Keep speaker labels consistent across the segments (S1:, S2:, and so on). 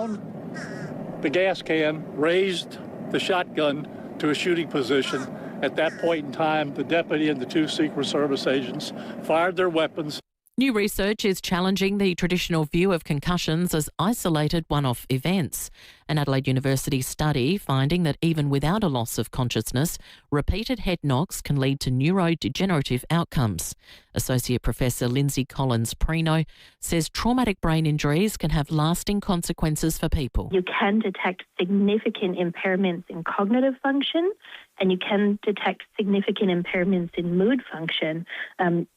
S1: down the gas can, raised the shotgun to a shooting position. At that point in time, the deputy and the two Secret Service agents fired their weapons.
S2: New research is challenging the traditional view of concussions as isolated one-off events. An Adelaide University study finding that even without a loss of consciousness, repeated head knocks can lead to neurodegenerative outcomes. Associate Professor Lindsay Collins-Prino says traumatic brain injuries can have lasting consequences for people.
S3: You can detect significant impairments in cognitive function, and you can detect significant impairments in mood function,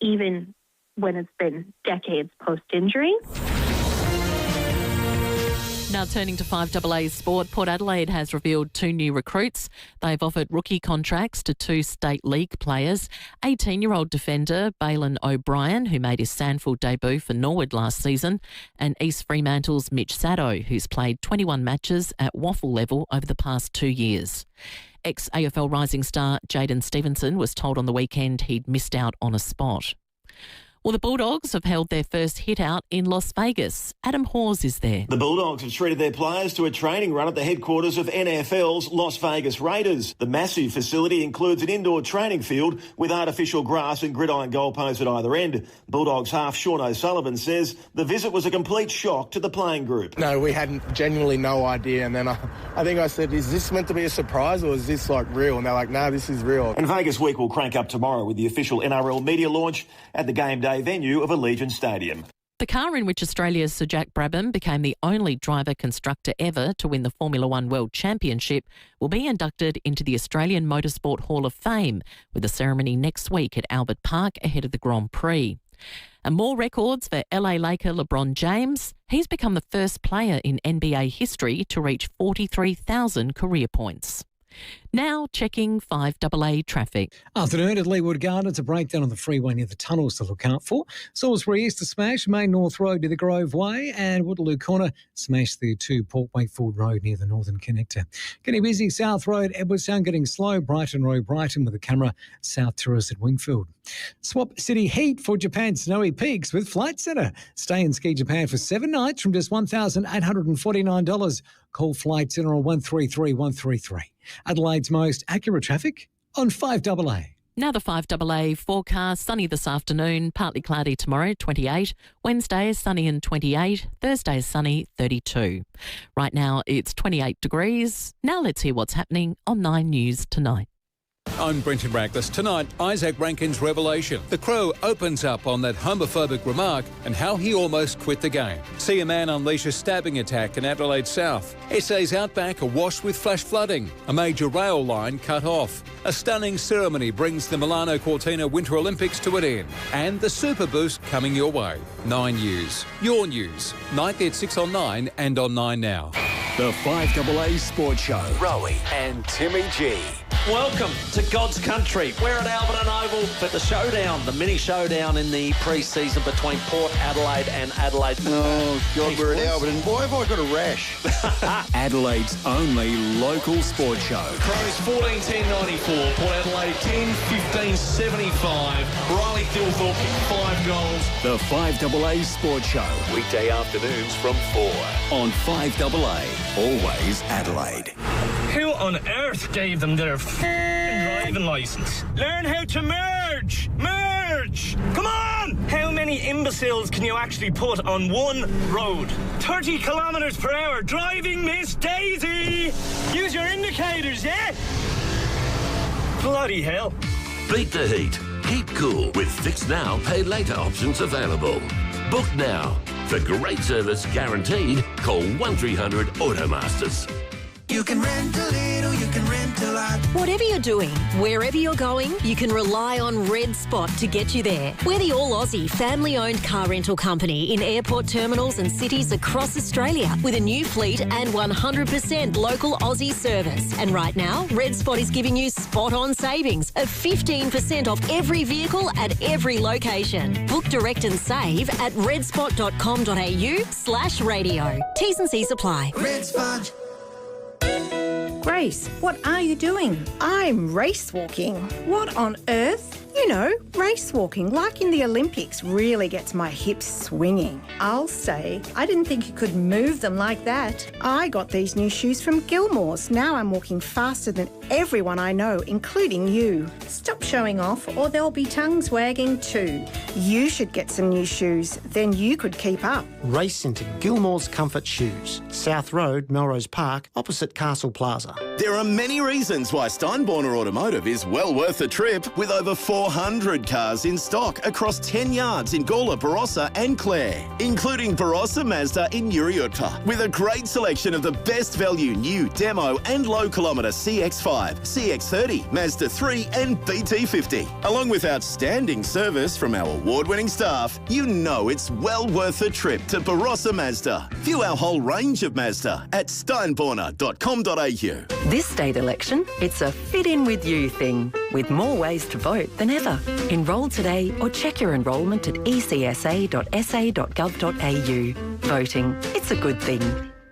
S3: even when it's been decades post-injury.
S2: Now turning to 5AA sport, Port Adelaide has revealed 2 new recruits. They've offered rookie contracts to 2 state league players, 18-year-old defender Balin O'Brien, who made his Sandfield debut for Norwood last season, and East Fremantle's Mitch Sado, who's played 21 matches at waffle level over the past 2 years. Ex-AFL rising star Jaden Stevenson was told on the weekend he'd missed out on a spot. Well, the Bulldogs have held their first hit out in Las Vegas. Adam Hawes is there.
S4: The Bulldogs have treated their players to a training run at the headquarters of NFL's Las Vegas Raiders. The massive facility includes an indoor training field with artificial grass and gridiron goalposts at either end. Bulldogs half Sean O'Sullivan says the visit was a complete shock to the playing group.
S5: No, we had genuinely no idea. And then I think I said, is this meant to be a surprise or is this like real? And they're like, no, this is real.
S4: And Vegas Week will crank up tomorrow with the official NRL media launch at the game day venue of Allegiant Stadium.
S2: The car in which Australia's Sir Jack Brabham became the only driver-constructor ever to win the Formula One World Championship will be inducted into the Australian Motorsport Hall of Fame, with a ceremony next week at Albert Park ahead of the Grand Prix. And more records for LA Laker LeBron James. He's become the first player in NBA history to reach 43,000 career points. Now checking 5AA traffic.
S6: Afternoon at Leewood Gardens, a breakdown on the freeway near the tunnels to look out for. Salisbury East, a smash, Main North Road near the Grove Way, and Waterloo Corner, smash there too, Port Wakefield Road near the Northern Connector. Getting busy, South Road, Edwardstown getting slow, Brighton Road, Brighton with a camera, South Terrace at Wingfield. Swap City Heat for Japan's snowy peaks with Flight Centre. Stay and ski Japan for 7 nights from just $1,849. Call Flight Centre on 133 133. Adelaide's most accurate traffic on 5AA.
S2: Now the 5AA forecast, sunny this afternoon, partly cloudy tomorrow, 28. Wednesday is sunny and 28. Thursday is sunny, 32. Right now it's 28 degrees. Now let's hear what's happening on 9 News tonight.
S7: I'm Brenton Rackless. Tonight, Isaac Rankin's revelation. The Crow opens up on that homophobic remark and how he almost quit the game. See a man unleash a stabbing attack in Adelaide South. SA's outback awash with flash flooding. A major rail line cut off. A stunning ceremony brings the Milano Cortina Winter Olympics to an end. And the Super Boost coming your way. 9 News. Your news. Nightly at 6 on 9 and on 9 now.
S8: The 5AA Sports Show. Rowie and Timmy G.
S9: Welcome to God's country. We're at Alberton Oval for the showdown, the mini showdown in the pre-season between Port Adelaide and Adelaide.
S10: Oh, God, we're at Alberton. Why have I got a rash?
S8: Adelaide's only local sports show.
S9: Crows 14-10-94, Port Adelaide 10-15-75. Riley Thilthorpe kicked 5 goals.
S8: The 5AA Sports Show. Weekday afternoons from 4 on 5AA. Always Adelaide.
S11: Who on earth gave them their driving licence? Learn how to merge! Merge! Come on! How many imbeciles can you actually put on one road? 30 kilometres per hour, driving Miss Daisy! Use your indicators, yeah? Bloody hell.
S12: Beat the heat. Keep cool with Fix Now, Pay Later options available. Book now. For great service guaranteed, call 1300 Automasters.
S13: You can rent a little, you can rent a lot.
S14: Whatever you're doing, wherever you're going, you can rely on Red Spot to get you there. We're the all-Aussie family-owned car rental company in airport terminals and cities across Australia with a new fleet and 100% local Aussie service. And right now, Red Spot is giving you spot-on savings of 15% off every vehicle at every location. Book direct and save at redspot.com.au/radio. T's and C's apply.
S13: Red Spot.
S15: Grace, what are you doing?
S16: I'm race walking.
S15: What on earth? You know, race walking, like in the Olympics, really gets my hips swinging. I'll say, I didn't think you could move them like that. I got these new shoes from Gilmore's. Now I'm walking faster than everyone I know, including you. Stop showing off or there'll be tongues wagging too. You should get some new shoes, then you could keep up.
S16: Race into Gilmore's Comfort Shoes, South Road, Melrose Park, opposite Castle Plaza.
S17: There are many reasons why Steinborner Automotive is well worth the trip, with over 400 cars in stock across 10 yards in Gawler, Barossa and Clare, including Barossa Mazda in Uriutpa, with a great selection of the best value new demo and low kilometre CX-5, CX-30, Mazda 3 and BT50. Along with outstanding service from our award-winning staff, you know it's well worth the trip to Barossa Mazda. View our whole range of Mazda at steinborner.com.au.
S18: This state election, it's a fit in with you thing, with more ways to vote than ever. Enrol today or check your enrolment at ecsa.sa.gov.au. Voting, it's a good thing.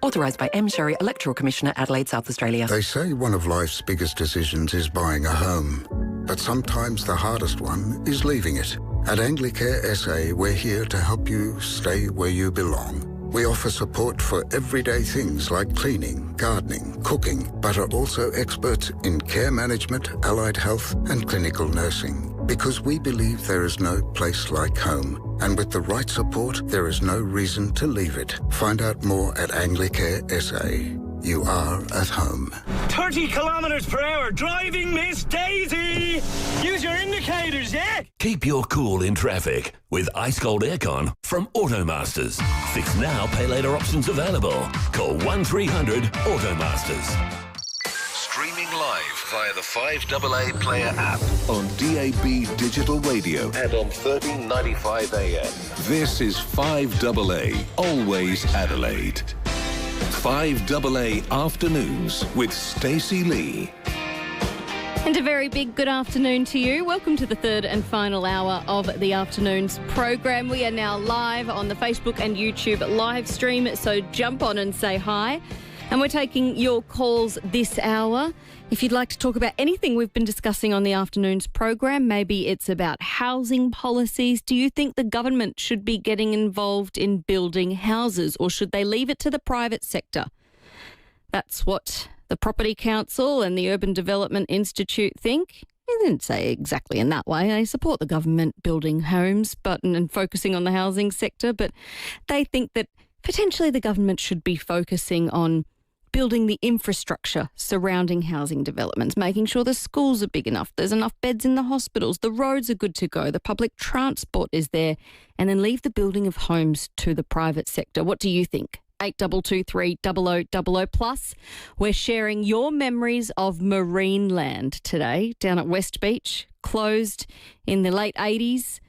S18: Authorised by M. Sherry, Electoral Commissioner, Adelaide, South Australia.
S19: They say one of life's biggest decisions is buying a home, but sometimes the hardest one is leaving it. At Anglicare SA, we're here to help you stay where you belong. We offer support for everyday things like cleaning, gardening, cooking, but are also experts in care management, allied health and clinical nursing. Because we believe there is no place like home. And with the right support, there is no reason to leave it. Find out more at Anglicare SA. You are at home.
S11: 30 kilometres per hour driving, Miss Daisy! Use your indicators, yeah?
S12: Keep your cool in traffic with ice cold aircon from Automasters. Fix now, pay later options available. Call 1300 Automasters.
S20: Streaming live via the 5AA Player app on DAB Digital Radio and on 1395 AM. This is 5AA, always Adelaide. 5AA Afternoons with Stacey Lee.
S21: And a very big good afternoon to you. Welcome to the third and final hour of the afternoon's program. We are now live on the Facebook and YouTube live stream, so jump on and say hi. And we're taking your calls this hour. If you'd like to talk about anything we've been discussing on the afternoon's program, maybe it's about housing policies. Do you think the government should be getting involved in building houses, or should they leave it to the private sector? That's what the Property Council and the Urban Development Institute think. They didn't say exactly in that way. They support the government building homes and focusing on the housing sector, but they think that potentially the government should be focusing on building the infrastructure surrounding housing developments, making sure the schools are big enough, there's enough beds in the hospitals, the roads are good to go, the public transport is there, and then leave the building of homes to the private sector. What do you think? 8223 0000 plus. We're sharing your memories of Marineland today down at West Beach, closed in the late 80s.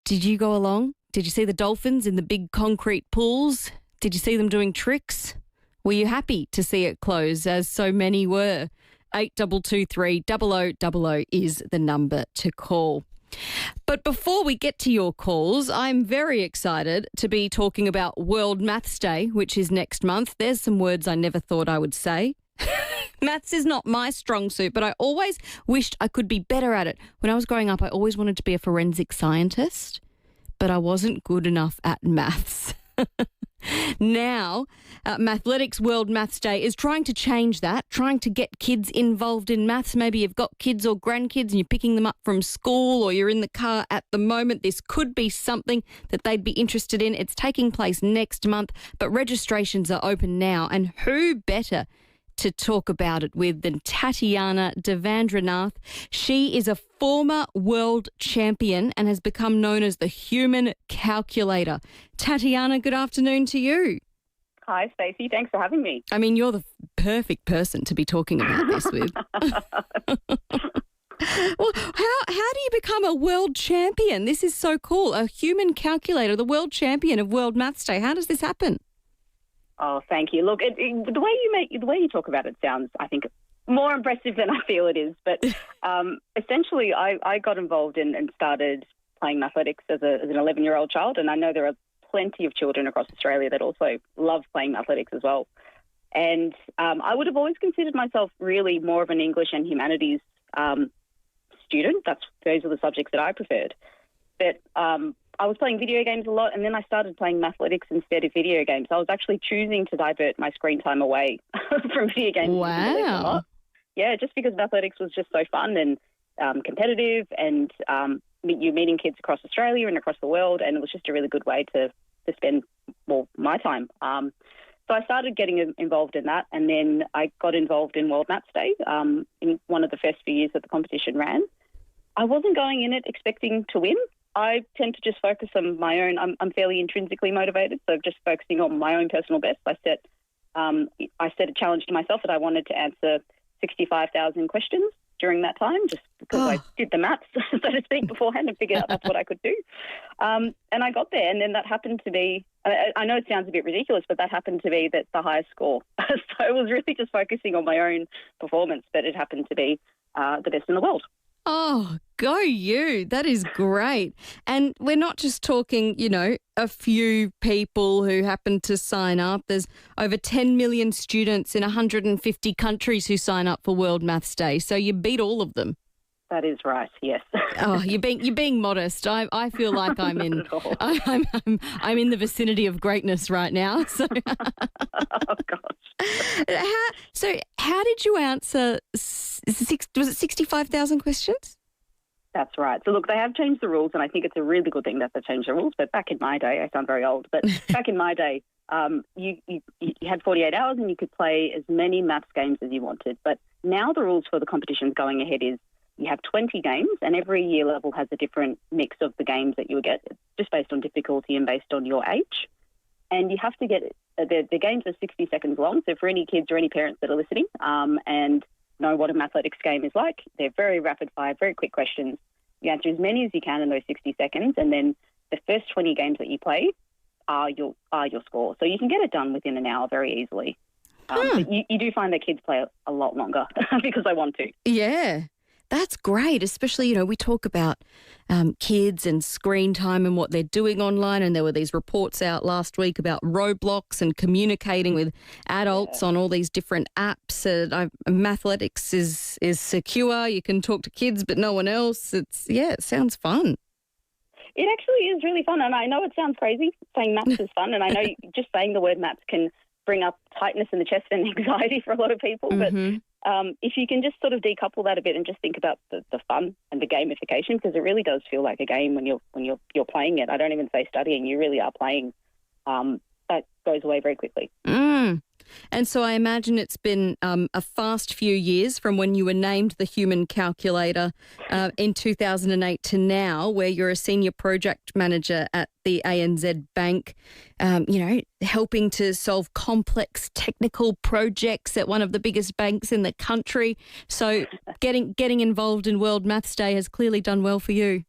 S21: Did you go along? Did you see the dolphins in the big concrete pools? Did you see them doing tricks? Were you happy to see it close, as so many were? 8223 0000 is the number to call. But before we get to your calls, I'm very excited to be talking about World Maths Day, which is next month. There's some words I never thought I would say. Maths is not my strong suit, but I always wished I could be better at it. When I was growing up, I always wanted to be a forensic scientist, but I wasn't good enough at maths. Now, Mathletics World Maths Day is trying to change that, trying to get kids involved in maths. Maybe you've got kids or grandkids and you're picking them up from school, or you're in the car at the moment. This could be something that they'd be interested in. It's taking place next month, but registrations are open now. And who better to talk about it with than Tatiana Devandranath. She is a former world champion and has become known as the human calculator. Tatiana, good afternoon to you.
S22: Hi, Stacey. Thanks for having me.
S21: I mean, you're the perfect person to be talking about this with. Well, how do you become a world champion? This is so cool. A human calculator, the world champion of World Maths Day. How does this happen?
S22: Oh, thank you. Look, the way you talk about it sounds, I think, more impressive than I feel it is. But essentially, I got involved and started playing athletics as an 11-year-old child, and I know there are plenty of children across Australia that also love playing athletics as well. And I would have always considered myself really more of an English and humanities student. Those are the subjects that I preferred. But I was playing video games a lot, and then I started playing mathletics instead of video games. I was actually choosing to divert my screen time away from video games.
S21: Wow.
S22: Yeah, just because mathletics was just so fun and competitive, and you're meeting kids across Australia and across the world, and it was just a really good way to spend my time. So I started getting involved in that, and then I got involved in World Maths Day in one of the first few years that the competition ran. I wasn't going in it expecting to win. I tend to just focus on my own. I'm fairly intrinsically motivated, so just focusing on my own personal best. I set a challenge to myself that I wanted to answer 65,000 questions during that time, just because I did the maths, so to speak, beforehand and figured out that's what I could do. And I got there, and then that happened to be, I know it sounds a bit ridiculous, but that happened to be the highest score. So I was really just focusing on my own performance, but it happened to be the best in the world.
S21: Oh, go you. That is great. And we're not just talking, a few people who happen to sign up. There's over 10 million students in 150 countries who sign up for World Maths Day. So you beat all of them.
S22: That is right, yes.
S21: Oh, you're being modest. I feel like I'm in I'm in the vicinity of greatness right now. So
S22: oh gosh.
S21: How did you answer? Was it 65,000 questions?
S22: That's right. So look, they have changed the rules, and I think it's a really good thing that they've changed the rules. But back in my day, I sound very old, but back in my day, you had 48 hours and you could play as many maths games as you wanted. But now the rules for the competition going ahead is you have 20 games, and every year level has a different mix of the games that you'll get, just based on difficulty and based on your age. And you have to get the games are 60 seconds long. So for any kids or any parents that are listening and know what a mathletics game is like, they're very rapid fire, very quick questions. You answer as many as you can in those 60 seconds, and then the first 20 games that you play are your score. So you can get it done within an hour very easily. But you do find that kids play a lot longer because they want to.
S21: Yeah. That's great, especially, we talk about kids and screen time and what they're doing online, and there were these reports out last week about Roblox and communicating with adults on all these different apps. Mathletics is secure. You can talk to kids but no one else. It sounds fun.
S22: It actually is really fun, and I know it sounds crazy saying maths is fun, and I know just saying the word maths can bring up tightness in the chest and anxiety for a lot of people, but if you can just sort of decouple that a bit and just think about the fun and the gamification, because it really does feel like a game when you're playing it. I don't even say studying; you really are playing. That goes away very quickly.
S21: And so I imagine it's been a fast few years from when you were named the human calculator in 2008 to now, where you're a senior project manager at the ANZ Bank, helping to solve complex technical projects at one of the biggest banks in the country. So getting involved in World Maths Day has clearly done well for you.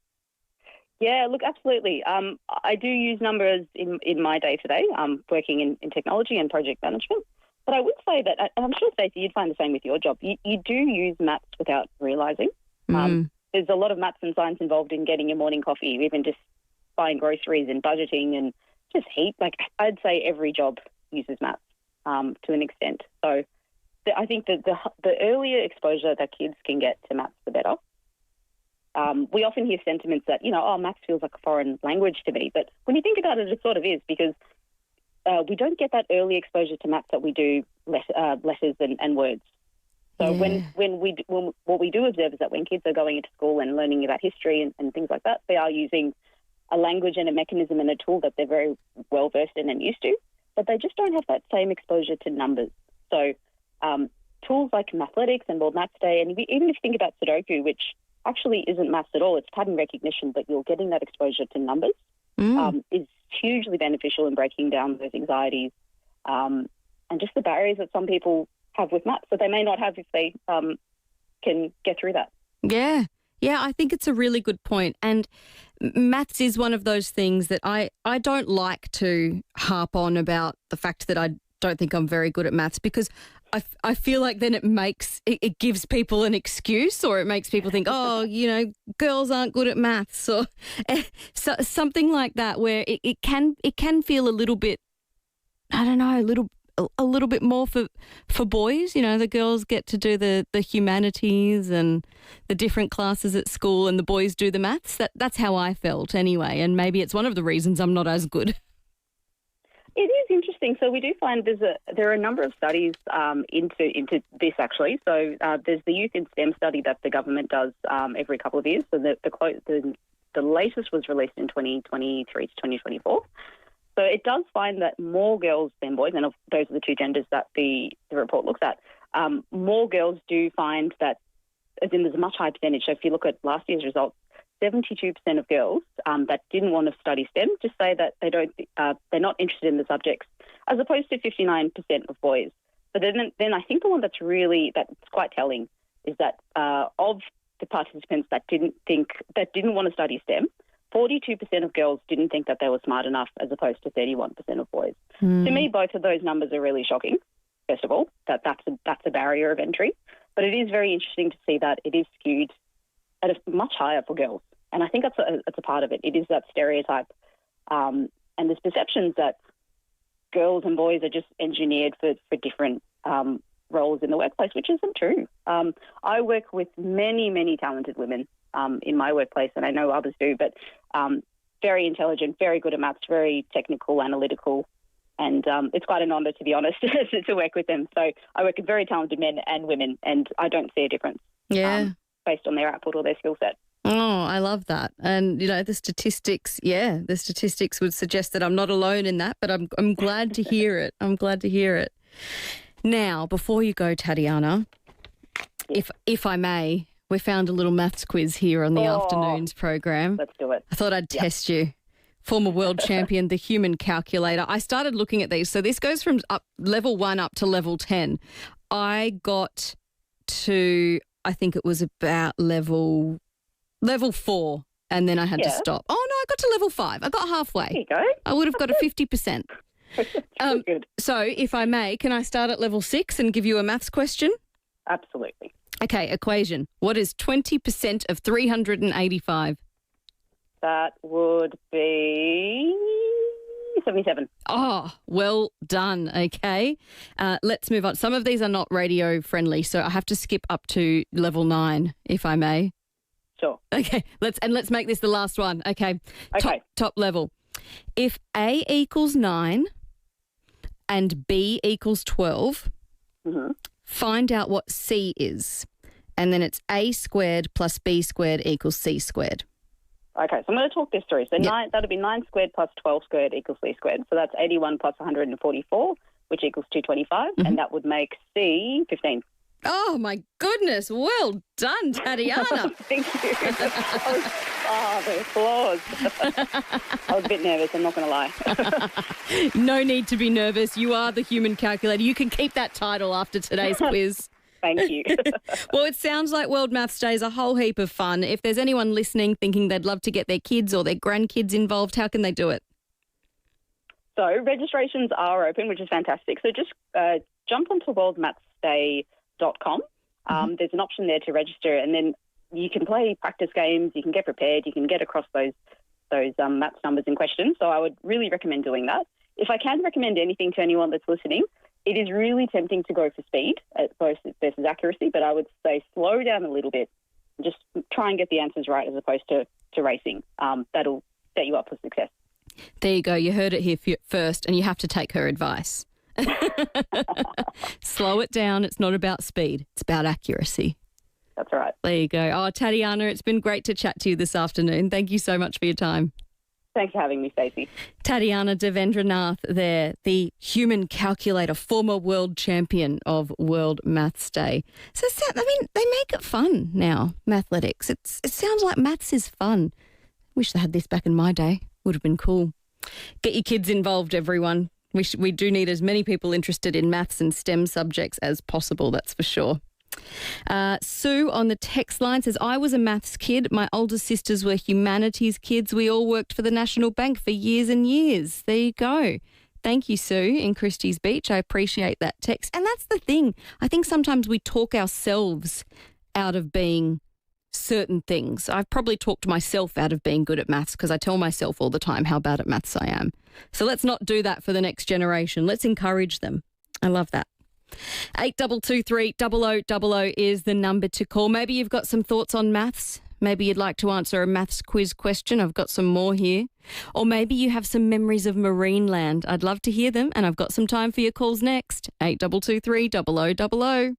S22: Yeah, look, absolutely. I do use numbers in my day-to-day, working in technology and project management. But I would say that, and I'm sure, Stacey, you'd find the same with your job, you do use maths without realising. There's a lot of maths and science involved in getting your morning coffee, even just buying groceries and budgeting and just heat. Like, I'd say every job uses maths to an extent. So I think that the earlier exposure that kids can get to maths, the better. We often hear sentiments that, maths feels like a foreign language to me. But when you think about it, it sort of is, because we don't get that early exposure to maths that we do letters and words. So what we do observe is that when kids are going into school and learning about history and things like that, they are using a language and a mechanism and a tool that they're very well versed in and used to, but they just don't have that same exposure to numbers. So tools like Mathletics and World Maths Day, and even if you think about Sudoku, which actually isn't maths at all, it's pattern recognition, but you're getting that exposure to numbers, is hugely beneficial in breaking down those anxieties and just the barriers that some people have with maths that they may not have if they can get through that.
S21: Yeah, I think it's a really good point. And maths is one of those things that I don't like to harp on about the fact that I don't think I'm very good at maths, because I feel like then it gives people an excuse, or it makes people think, girls aren't good at maths, or something like that, where it can feel a little bit, I don't know, a little bit more for boys? You know, the girls get to do the humanities and the different classes at school, and the boys do the maths. That's how I felt anyway, and maybe it's one of the reasons I'm not as good.
S22: It is interesting. So we do find there are a number of studies into this actually. So there's the Youth in STEM study that the government does every couple of years. So the latest was released in 2023 to 2024. So it does find that more girls than boys, and those are the two genders that the report looks at, more girls do find that, as in there's a much higher percentage. So if you look at last year's results, 72% of girls that didn't want to study STEM just say that they're not interested in the subjects, as opposed to 59% of boys. But then I think the one that's quite telling is that of the participants that didn't want to study STEM, 42% of girls didn't think that they were smart enough, as opposed to 31% of boys. To me, both of those numbers are really shocking. First of all, that's a barrier of entry, but it is very interesting to see that it is skewed at a much higher for girls. And I think that's a part of it. It is that stereotype. And there's perceptions that girls and boys are just engineered for different roles in the workplace, which isn't true. I work with many, many talented women in my workplace, and I know others do, but very intelligent, very good at maths, very technical, analytical. And it's quite an honour, to be honest, to work with them. So I work with very talented men and women, and I don't see a difference based on their output or their skill set.
S21: Oh, I love that. And, you know, the statistics would suggest that I'm not alone in that, but I'm glad to hear it. I'm glad to hear it. Now, before you go, Tatiana, if I may, we found a little maths quiz here on the afternoons program.
S22: Let's do it.
S21: I thought I'd test you. Former world champion, the human calculator. I started looking at these. So this goes from level 1 up to level 10. I got to, I think it was about level 4, and then I had to stop. Oh, no, I got to level 5. I got halfway.
S22: There you go.
S21: I would have got a 50%.
S22: Good.
S21: So if I may, can I start at level 6 and give you a maths question?
S22: Absolutely.
S21: Okay, equation. What is 20% of 385?
S22: That would be 77.
S21: Oh, well done. Okay. Let's move on. Some of these are not radio friendly, so I have to skip up to level 9, if I may.
S22: Sure.
S21: Okay. Let's make this the last one. Okay. Top level. If A equals 9 and B equals 12, find out what C is. And then it's A squared plus B squared equals C squared.
S22: Okay, so I'm going to talk this through. So that'll be 9 squared plus 12 squared equals C squared. So that's 81 plus 144, which equals 225, and that would make C 15.
S21: Oh, my goodness. Well done, Tatiana.
S22: Thank you. The applause. I was a bit nervous, I'm not going to lie.
S21: No need to be nervous. You are the human calculator. You can keep that title after today's quiz.
S22: Thank you.
S21: Well, it sounds like World Maths Day is a whole heap of fun. If there's anyone listening thinking they'd love to get their kids or their grandkids involved, how can they do it?
S22: So registrations are open, which is fantastic. So just jump onto worldmathsday.com. There's an option there to register, and then you can play practice games, you can get prepared, you can get across those maths numbers in question. So I would really recommend doing that. If I can recommend anything to anyone that's listening, it is really tempting to go for speed versus accuracy, but I would say slow down a little bit. Just try and get the answers right as opposed to racing. That'll set you up for success.
S21: There you go. You heard it here first, and you have to take her advice. Slow it down. It's not about speed. It's about accuracy.
S22: That's right.
S21: There you go. Oh, Tatiana, it's been great to chat to you this afternoon. Thank you so much for your time.
S22: Thanks for having me, Stacey.
S21: Tatiana Devendranath there, the human calculator, former world champion of World Maths Day. So, I mean, they make it fun now, mathletics. It sounds like maths is fun. Wish they had this back in my day. Would have been cool. Get your kids involved, everyone. We do need as many people interested in maths and STEM subjects as possible, that's for sure. Sue on the text line says, I was a maths kid. My older sisters were humanities kids. We all worked for the National Bank for years and years. There you go. Thank you, Sue, in Christie's Beach. I appreciate that text. And that's the thing. I think sometimes we talk ourselves out of being certain things. I've probably talked myself out of being good at maths because I tell myself all the time how bad at maths I am. So let's not do that for the next generation. Let's encourage them. I love that. 8223 0000 is the number to call. Maybe you've got some thoughts on maths. Maybe you'd like to answer a maths quiz question. I've got some more here. Or maybe you have some memories of marine land. I'd love to hear them, and I've got some time for your calls next. 8223 0000.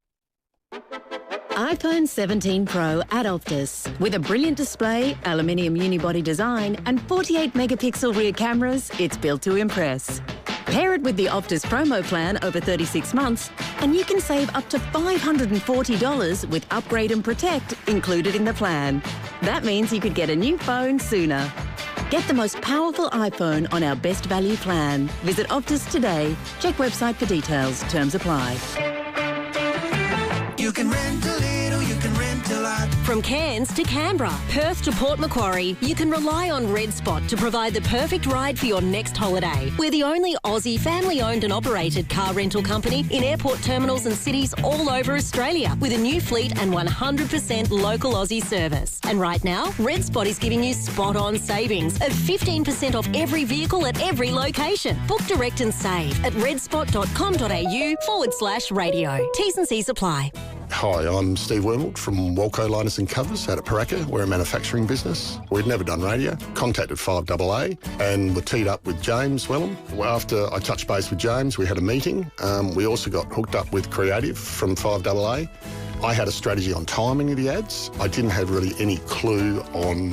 S1: iPhone 17 Pro at Optus. With a brilliant display, aluminium unibody design and 48-megapixel rear cameras, it's built to impress. Pair it with the Optus promo plan over 36 months and you can save up to $540 with Upgrade and Protect included in the plan. That means you could get a new phone sooner. Get the most powerful iPhone on our best value plan. Visit Optus today. Check website for details. Terms apply.
S13: You can rent a little, you can rent a lot.
S14: From Cairns to Canberra, Perth to Port Macquarie, you can rely on Red Spot to provide the perfect ride for your next holiday. We're the only Aussie family-owned and operated car rental company in airport terminals and cities all over Australia with a new fleet and 100% local Aussie service. And right now, Red Spot is giving you spot-on savings of 15% off every vehicle at every location. Book direct and save at redspot.com.au/radio. T's and C's apply.
S3: Hi, I'm Steve Wormald from Walco Liners and Covers out at Paraka. We're a manufacturing business. We'd never done radio. Contacted 5AA and were teed up with James Wellham. After I touched base with James, we had a meeting. We also got hooked up with Creative from 5AA. I had a strategy on timing of the ads. I didn't have really any clue on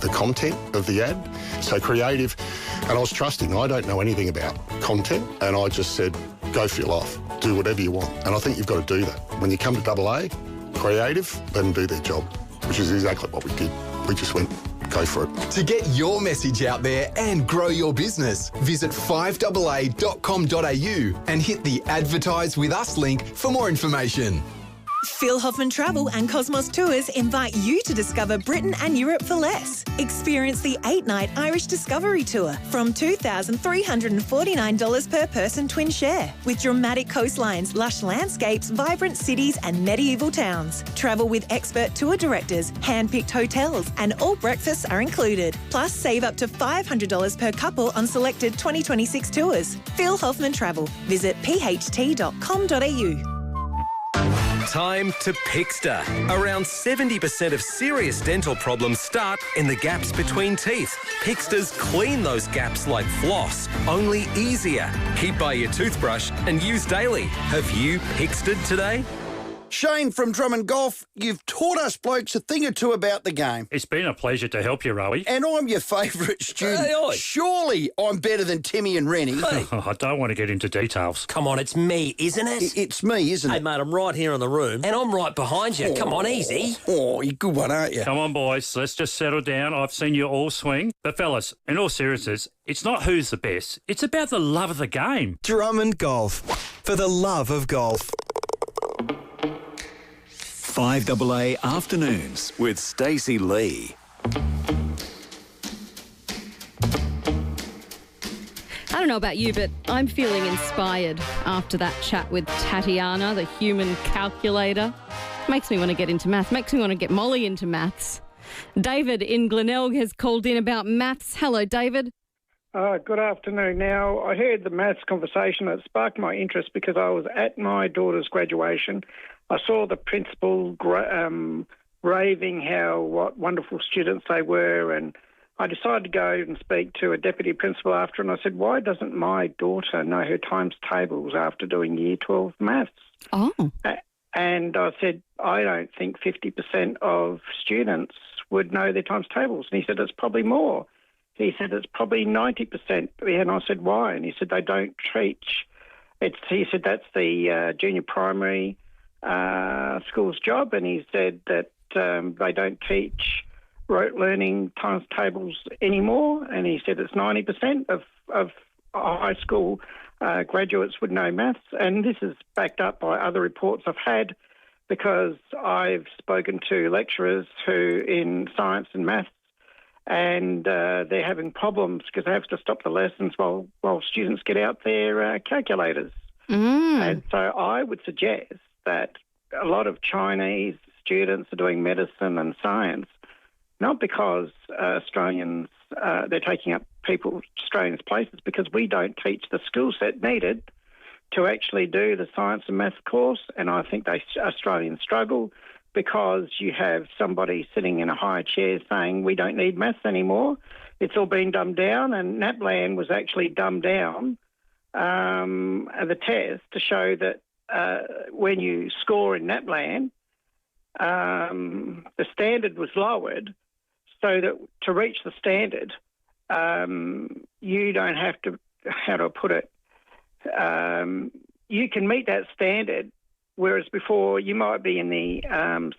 S3: the content of the ad. So Creative, and I was trusting. I don't know anything about content, and I just said, go for your life. Do whatever you want. And I think you've got to do that. When you come to AA, Creative, let them do their job, which is exactly what we did. We just went, go for it.
S23: To get your message out there and grow your business, visit 5AA.com.au and hit the Advertise With Us link for more information.
S24: Phil Hoffman Travel and Cosmos Tours invite you to discover Britain and Europe for less. Experience the 8-night Irish Discovery Tour from $2,349 per person twin share, with dramatic coastlines, lush landscapes, vibrant cities and medieval towns. Travel with expert tour directors, hand-picked hotels and all breakfasts are included. Plus, save up to $500 per couple on selected 2026 tours. Phil Hoffman Travel. Visit pht.com.au.
S25: Time to Pixter. Around 70% of serious dental problems start in the gaps between teeth. Pixters clean those gaps like floss, only easier. Keep by your toothbrush and use daily. Have you Pixtered today?
S10: Shane from Drummond Golf, you've taught us blokes a thing or two about the game.
S26: It's been a pleasure to help you, Rowie.
S10: And I'm your favourite student.
S26: Hey,
S10: surely I'm better than Timmy and Rennie.
S26: Hey. Oh, I don't want to get into details.
S27: Come on, it's me, isn't it?
S10: It's me, isn't it?
S27: Hey, mate, I'm right here in the room, and I'm right behind you. Come on, easy.
S10: Oh, you're a good one, aren't you?
S26: Come on, boys, let's just settle down. I've seen you all swing. But, fellas, in all seriousness, it's not who's the best. It's about the love of the game.
S23: Drummond Golf. For the love of golf.
S8: 5AA Afternoons with Stacey Lee.
S21: I don't know about you, but I'm feeling inspired after that chat with Tatiana, the human calculator. Makes me want to get into maths. Makes me want to get Molly into maths. David in Glenelg has called in about maths. Hello, David.
S28: Good afternoon. Now, I heard the maths conversation. It sparked my interest because I was at my daughter's graduation. I saw the principal raving what wonderful students they were, and I decided to go and speak to a deputy principal after, and I said, why doesn't my daughter know her times tables after doing Year 12 maths?
S21: Oh.
S28: And I said, I don't think 50% of students would know their times tables. And he said, it's probably more. He said, it's probably 90%. And I said, why? And he said, they don't teach. He said, that's the junior primary school's job. And he said that they don't teach rote learning times tables anymore. And he said it's 90% of high school graduates would know maths. And this is backed up by other reports I've had, because I've spoken to lecturers who in science and maths, and they're having problems because they have to stop the lessons while students get out their calculators. And so I would suggest that a lot of Chinese students are doing medicine and science, not because Australians, they're taking up Australians' places, because we don't teach the skill set needed to actually do the science and maths course, and I think Australians struggle because you have somebody sitting in a high chair saying we don't need maths anymore. It's all been dumbed down, and NAPLAN was actually dumbed down the test to show that when you score in NAPLAN, the standard was lowered so that to reach the standard, you don't have to, how do I put it, you can meet that standard, whereas before you might be in the 70%,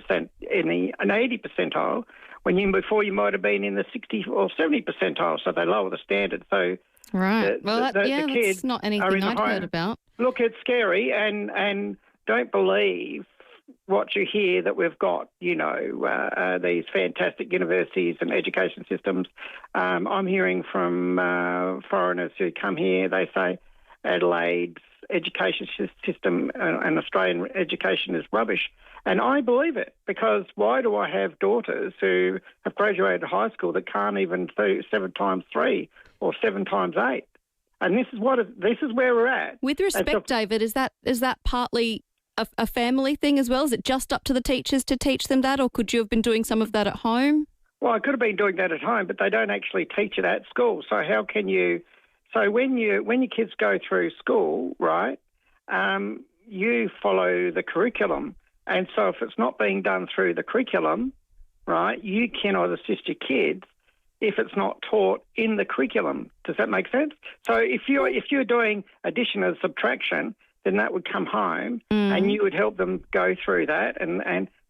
S28: an 80 percentile, before you might have been in the 60 or 70 percentile, so they lower the standard. So
S21: right.
S28: the kids
S21: that's not anything I'd heard about.
S28: Look, it's scary, and don't believe what you hear that we've got, these fantastic universities and education systems. I'm hearing from foreigners who come here, they say Adelaide's education system and Australian education is rubbish. And I believe it, because why do I have daughters who have graduated high school that can't even do 7 times 3 or 7 times 8? And this is where we're at.
S21: With respect, David, is that partly a family thing as well? Is it just up to the teachers to teach them that, or could you have been doing some of that at home?
S28: Well, I could have been doing that at home, but they don't actually teach it at school. So how can you? So when your kids go through school, right, you follow the curriculum, and so if it's not being done through the curriculum, right, you cannot assist your kids if it's not taught in the curriculum. Does that make sense? So if you're doing addition and subtraction, then that would come home and you would help them go through that.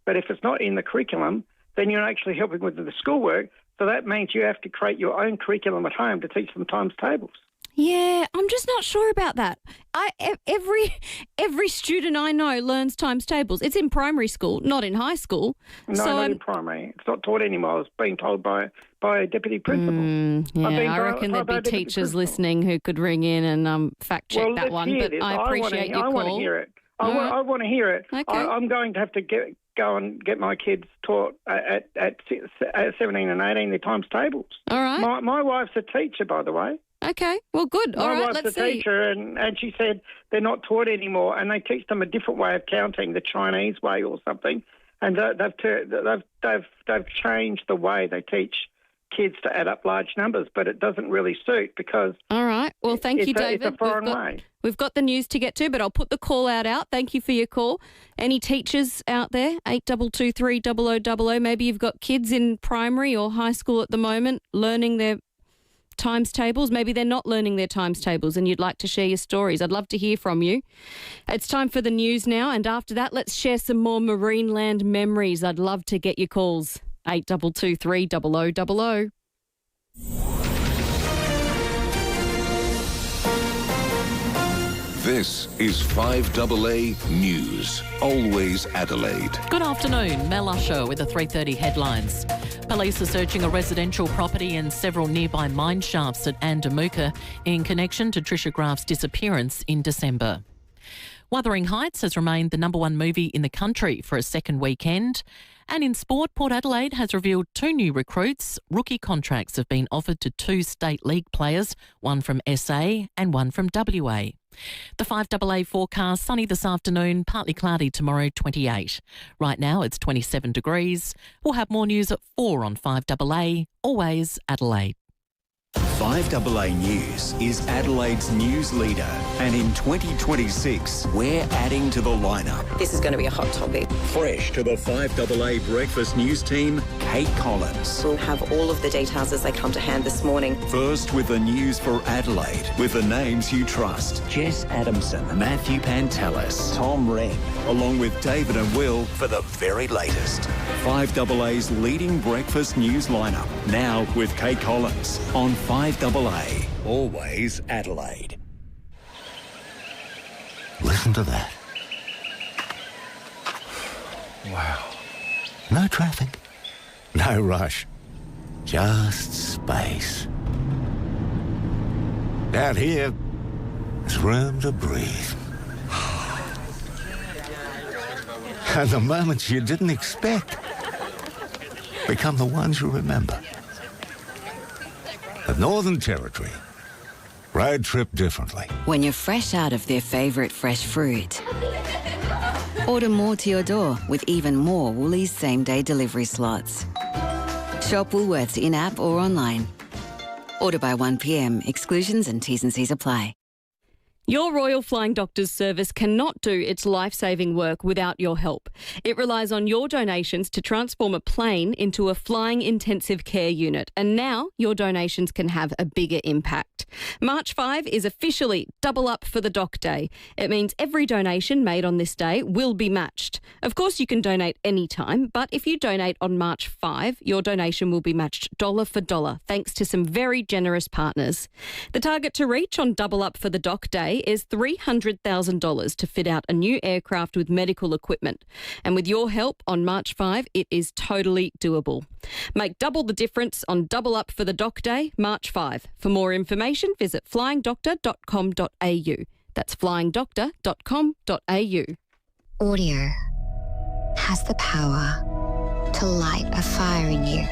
S28: But if it's not in the curriculum, then you're actually helping with the schoolwork. So that means you have to create your own curriculum at home to teach them times tables.
S21: Yeah, I'm just not sure about that. Every student I know learns times tables. It's in primary school, not in high school.
S28: No, not in primary. It's not taught anymore. I was being told by a deputy principal.
S21: I reckon there'd be teachers listening who could ring in and fact check that one. But I appreciate your call.
S28: I want to hear it. I want to hear it.
S21: Okay.
S28: I'm going to have to go and get my kids taught at 17 and 18 their times tables.
S21: All right.
S28: My wife's a teacher, by the way.
S21: Okay, well, good. All right, let's see.
S28: My wife's a teacher, and she said they're not taught anymore, and they teach them a different way of counting, the Chinese way or something, and they've changed the way they teach kids to add up large numbers, but it doesn't really suit because...
S21: All right. Well, thank you, David.
S28: It's a foreign way.
S21: We've got the news to get to, but I'll put the call out. Thank you for your call. Any teachers out there, 8223 0000, maybe you've got kids in primary or high school at the moment learning their times tables. Maybe they're not learning their times tables and you'd like to share your stories. I'd love to hear from you. It's time for the news now, and after that, let's share some more Marineland memories. I'd love to get your calls. 8223 0000.
S20: This is 5AA News, always Adelaide.
S2: Good afternoon, Mel Usher with the 3:30 headlines. Police are searching a residential property and several nearby mine shafts at Andamuka in connection to Tricia Graf's disappearance in December. Wuthering Heights has remained the #1 movie in the country for a second weekend. And in sport, Port Adelaide has revealed 2 new recruits. Rookie contracts have been offered to 2 state league players, one from SA and one from WA. The 5AA forecast, sunny this afternoon, partly cloudy tomorrow, 28. Right now it's 27 degrees. We'll have more news at 4 on 5AA, always Adelaide.
S4: 5AA News is Adelaide's news leader, and in 2026, we're adding to the lineup.
S5: This is going to be a hot topic.
S4: Fresh to the 5AA Breakfast News team, Kate Collins.
S5: We'll have all of the details as they come to hand this morning.
S4: First with the news for Adelaide, with the names you trust. Jess Adamson, Matthew Pantelis, Tom Wren, along with David and Will for the very latest. 5AA's leading breakfast news lineup, now with Kate Collins on 5AA, always Adelaide.
S6: Listen to that. Wow. No traffic, no rush, just space. Out here, there's room to breathe. And the moments you didn't expect become the ones you remember. The Northern Territory, Ride trip differently.
S7: When you're fresh out of their favourite fresh fruit. Order more to your door with even more Woolies same-day delivery slots. Shop Woolworths in-app or online. Order by 1 p.m. Exclusions and T's and C's apply.
S21: Your Royal Flying Doctors Service cannot do its life-saving work without your help. It relies on your donations to transform a plane into a flying intensive care unit, and now your donations can have a bigger impact. March 5 is officially Double Up for the Doc Day. It means every donation made on this day will be matched. Of course, you can donate anytime, but if you donate on March 5, your donation will be matched dollar for dollar, thanks to some very generous partners. The target to reach on Double Up for the Doc Day is $300,000 to fit out a new aircraft with medical equipment. And with your help on March 5, it is totally doable. Make double the difference on Double Up for the Doc Day, March 5. For more information, visit flyingdoctor.com.au. That's flyingdoctor.com.au.
S9: Audio has the power to light a fire in you.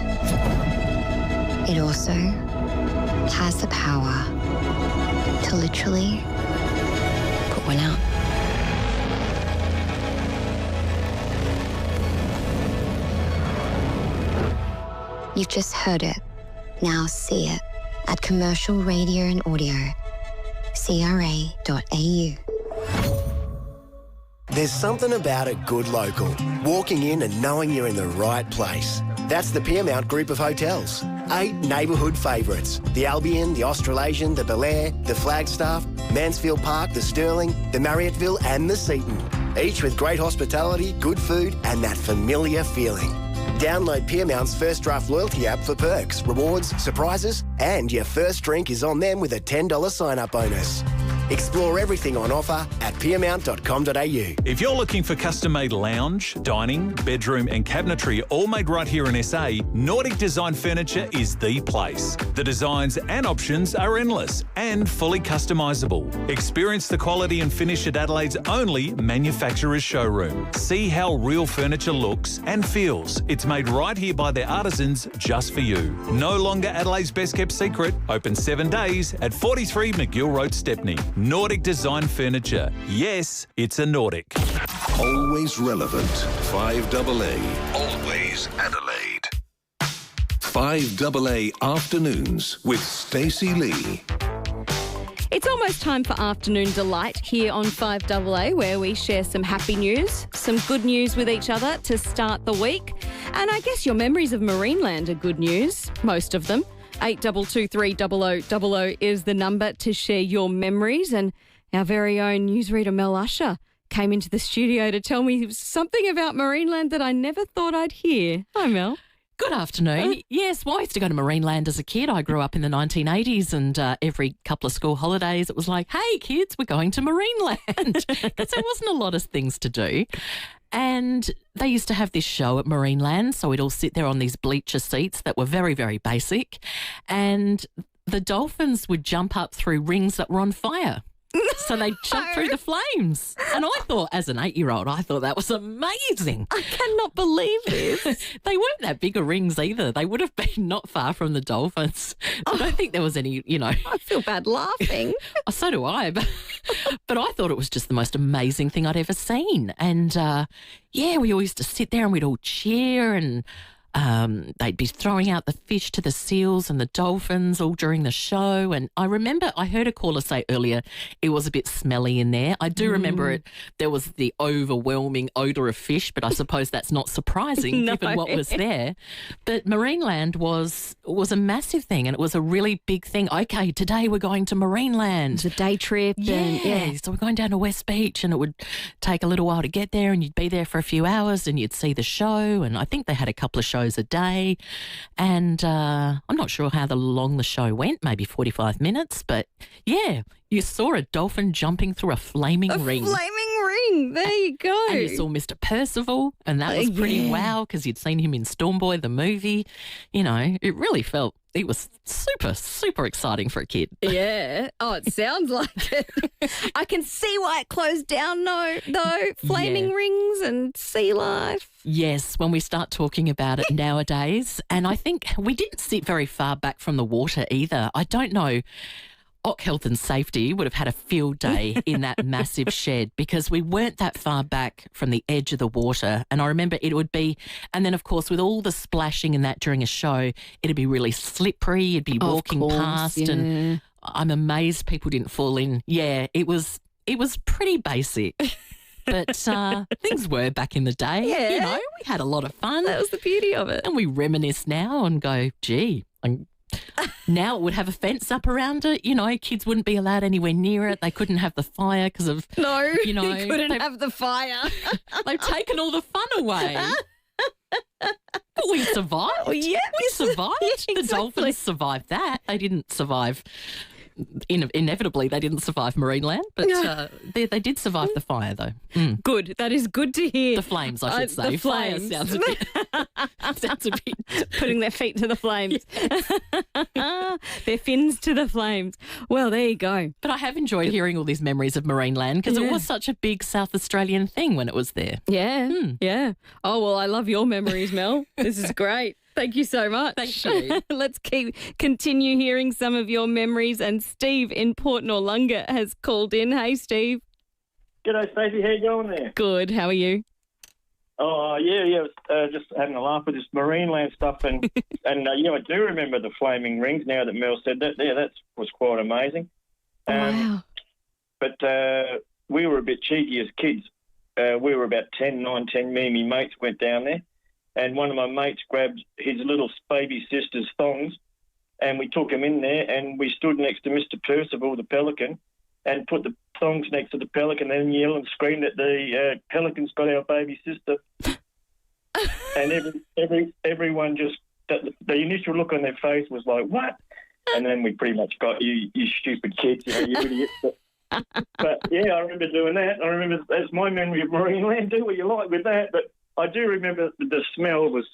S9: It also has the power to literally put one out. You've just heard it. Now see it at Commercial Radio and Audio, CRA.au.
S11: There's something about a good local. Walking in and knowing you're in the right place. That's the Piermount Group of Hotels. 8 neighbourhood favourites. The Albion, the Australasian, the Bel Air, the Flagstaff, Mansfield Park, the Sterling, the Marriotteville and the Seaton. Each with great hospitality, good food and that familiar feeling. Download Piermount's First Draft loyalty app for perks, rewards, surprises and your first drink is on them with a $10 sign-up bonus. Explore everything on offer at piermount.com.au.
S15: If you're looking for custom-made lounge, dining, bedroom and cabinetry all made right here in SA, Nordic Design Furniture is the place. The designs and options are endless and fully customisable. Experience the quality and finish at Adelaide's only manufacturer's showroom. See how real furniture looks and feels. It's made right here by their artisans just for you. No longer Adelaide's best-kept secret. Open 7 days at 43 McGill Road, Stepney. Nordic Design Furniture. Yes, it's a Nordic.
S20: Always relevant. 5AA. Always Adelaide. 5AA Afternoons with Stacey Lee.
S21: It's almost time for Afternoon Delight here on 5AA, where we share some happy news, some good news with each other to start the week. And I guess your memories of Marineland are good news, most of them. 8223 is the number to share your memories, and our very own newsreader Mel Usher came into the studio to tell me something about Marineland that I never thought I'd hear. Hi, Mel.
S2: Good afternoon. Yes, well, I used to go to Marineland as a kid. I grew up in the 1980s and every couple of school holidays it was like, hey, kids, we're going to Marineland because there wasn't a lot of things to do. And they used to have this show at Marineland, so we'd all sit there on these bleacher seats that were very, very basic, and the dolphins would jump up through rings that were on fire. So they'd jump through the flames. And I thought, as an 8-year-old, I thought that was amazing.
S21: I cannot believe this.
S2: They weren't that big of rings either. They would have been not far from the dolphins. I don't think there was any,
S21: I feel bad laughing.
S2: So do I. But I thought it was just the most amazing thing I'd ever seen. And, we all used to sit there and we'd all cheer and they'd be throwing out the fish to the seals and the dolphins all during the show. And I remember I heard a caller say earlier it was a bit smelly in there. I do remember it. There was the overwhelming odour of fish, but I suppose that's not surprising given what was there. But Marineland was a massive thing and it was a really big thing. Okay, today we're going to Marineland.
S21: It's a day trip.
S2: Yeah. So we're going down to West Beach and it would take a little while to get there and you'd be there for a few hours and you'd see the show. And I think they had a couple of shows a day, and I'm not sure how long the show went, maybe 45 minutes, but yeah, you saw a dolphin jumping through a flaming ring.
S21: There you go.
S2: And you saw Mr. Percival, and that was pretty wow because you'd seen him in Storm Boy, the movie. It really felt it was super, super exciting for a kid.
S21: Yeah. Oh, it sounds like it. I can see why it closed down, though. Flaming rings and sea life.
S2: Yes, when we start talking about it nowadays. And I think we didn't sit very far back from the water either. I don't know. Oc Health and Safety would have had a field day in that massive shed because we weren't that far back from the edge of the water. And I remember it would be, and then of course with all the splashing and that during a show, it'd be really slippery. You'd be walking past and I'm amazed people didn't fall in. Yeah, it was pretty basic. But things were back in the day.
S21: Yeah.
S2: You know, we had a lot of fun.
S21: That was the beauty of it.
S2: And we reminisce now and go, gee, now it would have a fence up around it. You know, kids wouldn't be allowed anywhere near it. They couldn't have the fire because of, you know.
S21: You couldn't have the fire.
S2: They've taken all the fun away. But we survived.
S21: Oh, yeah,
S2: we survived.
S21: Yeah,
S2: The
S21: exactly.
S2: dolphins survived that. They didn't survive. Inevitably, they didn't survive Marineland, but they did survive the fire, though. Mm.
S21: Good. That is good to hear.
S2: The flames, I should say.
S21: The flames.
S2: Fire sounds a bit
S21: putting their feet to the flames. Their fins to the flames. Well, there you go.
S2: But I have enjoyed hearing all these memories of Marineland because it was such a big South Australian thing when it was there.
S21: Yeah, yeah. Oh, well, I love your memories, Mel. This is great. Thank you so much.
S2: Thank you.
S21: Let's continue hearing some of your memories. And Steve in Port Noarlunga has called in. Hey, Steve.
S1: G'day, Stacey. How you going there?
S21: Good. How are you?
S1: Oh, yeah. Just having a laugh with this Marineland stuff. And, I do remember the flaming rings now that Mel said that. Yeah, that was quite amazing.
S21: Wow.
S1: But we were a bit cheeky as kids. We were about 10, 9, 10. Me and my mates went down there. And one of my mates grabbed his little baby sister's thongs and we took him in there and we stood next to Mr. Percival, the pelican, and put the thongs next to the pelican and yelled and screamed that the pelican's got our baby sister. And everyone just, the initial look on their face was like, what? And then we pretty much got, you stupid kids, you idiots. But yeah, I remember doing that. I remember that's my memory of Marineland. Do what you like with that. But I do remember the smell was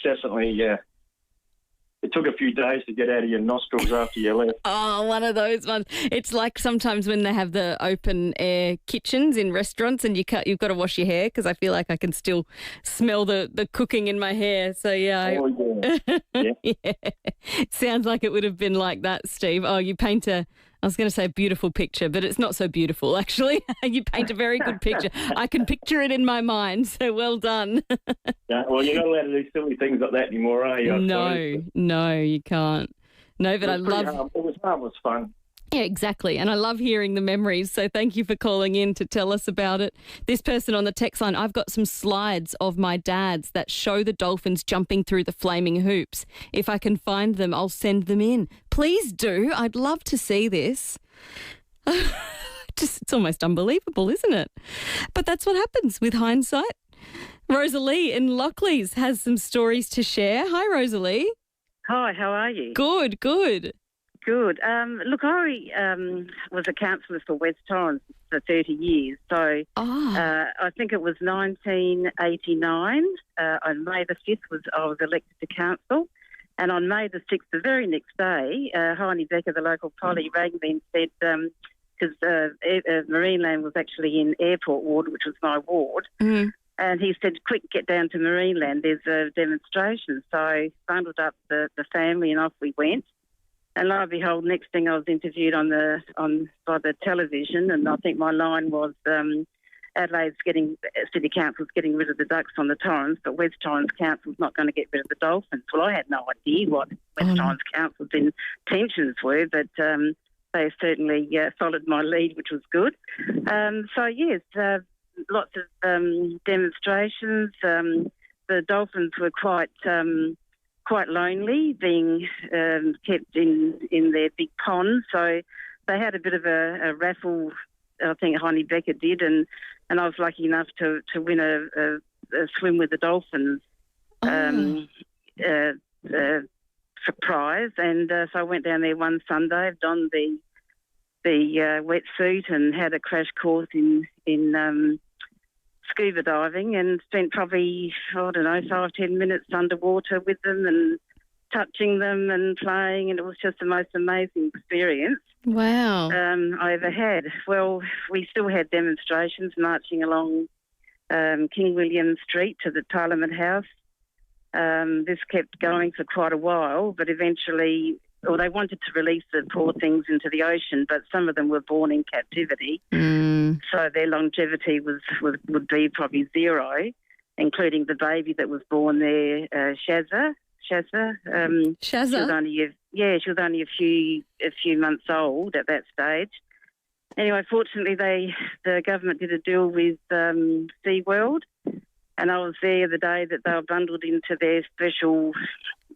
S1: definitely, it took a few days to get out of your nostrils after you left.
S21: Oh, one of those ones. It's like sometimes when they have the open air kitchens in restaurants and you've got to wash your hair because I feel like I can still smell the cooking in my hair. So, yeah.
S1: Oh, yeah.
S21: Yeah. Sounds like it would have been like that, Steve. Oh, you paint I was going to say beautiful picture, but it's not so beautiful, actually. You paint a very good picture. I can picture it in my mind, so well done.
S1: Yeah, well, you're not allowed to do silly things like that anymore, are you?
S21: No, you can't. No, but I love...
S1: It was harmless fun.
S21: Yeah, exactly. And I love hearing the memories. So thank you for calling in to tell us about it. This person on the text line, I've got some slides of my dad's that show the dolphins jumping through the flaming hoops. If I can find them, I'll send them in. Please do. I'd love to see this. It's almost unbelievable, isn't it? But that's what happens with hindsight. Rosalie in Lockleys has some stories to share. Hi, Rosalie.
S12: Hi, how are you?
S21: Good.
S12: Good. Look, I was a councillor for West Torrens for 30 years. So I think it was 1989. On May the 5th I was elected to council. And on May the 6th, the very next day, Heine Becker, the local polly, rang me and said, because Marineland was actually in Airport Ward, which was my ward, and he said, quick, get down to Marineland, there's a demonstration. So I bundled up the family and off we went. And lo and behold, next thing I was interviewed by the television, and I think my line was City Council's getting rid of the ducks on the Torrens, but West Torrens Council's not going to get rid of the dolphins. Well, I had no idea what West Torrens Council's intentions were, but they certainly followed my lead, which was good. So yes, lots of demonstrations. The dolphins were quite lonely, being kept in their big pond. So they had a bit of a raffle, I think Heine Becker did, and I was lucky enough to win a swim with the dolphins prize. And so I went down there one Sunday, donned the wetsuit and had a crash course in scuba diving and spent probably, 5-10 minutes underwater with them and touching them and playing, and it was just the most amazing experience.
S21: Wow.
S12: I ever had. Well, we still had demonstrations marching along King William Street to the Parliament House. This kept going for quite a while, but eventually they wanted to release the poor things into the ocean, but some of them were born in captivity. So their longevity would be probably zero, including the baby that was born there, Shazza. She was only a few months old at that stage. Anyway, fortunately, the government did a deal with SeaWorld, and I was there the day that they were bundled into their special,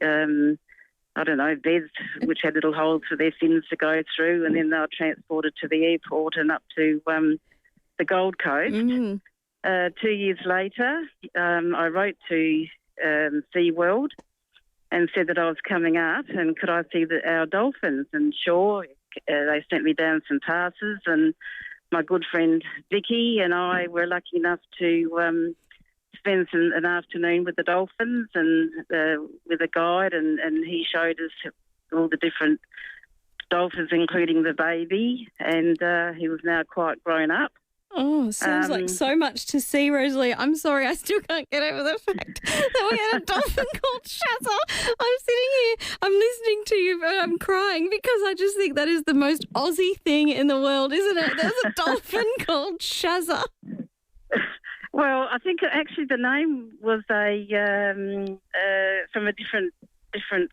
S12: beds, which had little holes for their fins to go through, and then they were transported to the airport and up to the Gold Coast. 2 years later, I wrote to SeaWorld and said that I was coming up and could I see our dolphins. And sure, they sent me down some passes, and my good friend Vicky and I were lucky enough to spend an afternoon with the dolphins and with a guide, and he showed us all the different dolphins, including the baby, and he was now quite grown up.
S21: Oh, sounds like so much to see, Rosalie. I'm sorry, I still can't get over the fact that we had a dolphin called Shazza. I'm sitting here, I'm listening to you, but I'm crying because I just think that is the most Aussie thing in the world, isn't it? There's a dolphin called Shazza.
S12: Well, I think actually the name was from a different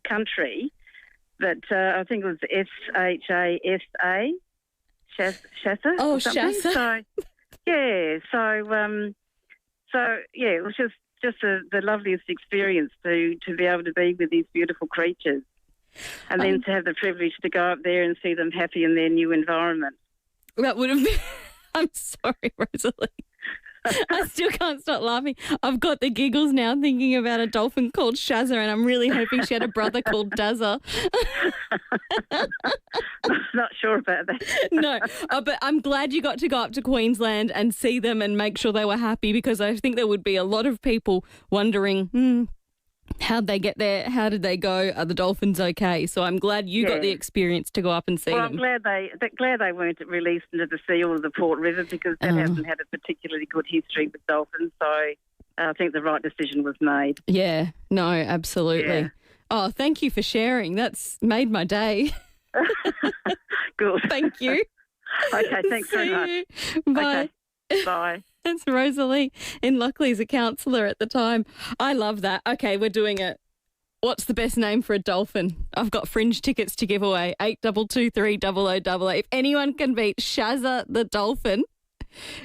S12: country, but I think it was Shasa. Shasa.
S21: Oh, Shasa.
S12: It was just the loveliest experience to be able to be with these beautiful creatures, and then to have the privilege to go up there and see them happy in their new environment.
S21: That would have been. I'm sorry, Rosalie. I still can't stop laughing. I've got the giggles now thinking about a dolphin called Shazza, and I'm really hoping she had a brother called Dazza.
S12: Not sure about that.
S21: No, but I'm glad you got to go up to Queensland and see them and make sure they were happy, because I think there would be a lot of people wondering, how'd they get there? How did they go? Are the dolphins okay? So I'm glad you got the experience to go up and see them.
S12: I'm glad they weren't released into the sea or the Port River, because that hasn't had a particularly good history with dolphins. So I think the right decision was made.
S21: Yeah, no, absolutely. Yeah. Oh, thank you for sharing. That's made my day.
S12: Good.
S21: Thank you.
S12: Okay, thanks very much.
S21: Bye.
S12: Okay. Bye.
S21: That's Rosalie in Lockley's a counsellor at the time. I love that. Okay, we're doing it. What's the best name for a dolphin? I've got fringe tickets to give away, 8223 0088. If anyone can beat Shazza the dolphin,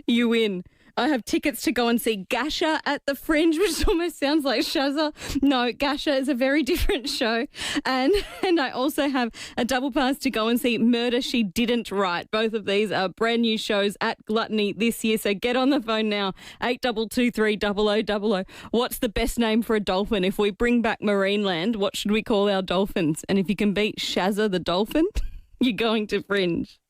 S21: you win. I have tickets to go and see Gasha at the Fringe, which almost sounds like Shazza. No, Gasha is a very different show. And I also have a double pass to go and see Murder She Didn't Write. Both of these are brand new shows at Gluttony this year. So get on the phone now, 8223 0000. What's the best name for a dolphin? If we bring back Marineland, what should we call our dolphins? And if you can beat Shazza the dolphin, you're going to Fringe.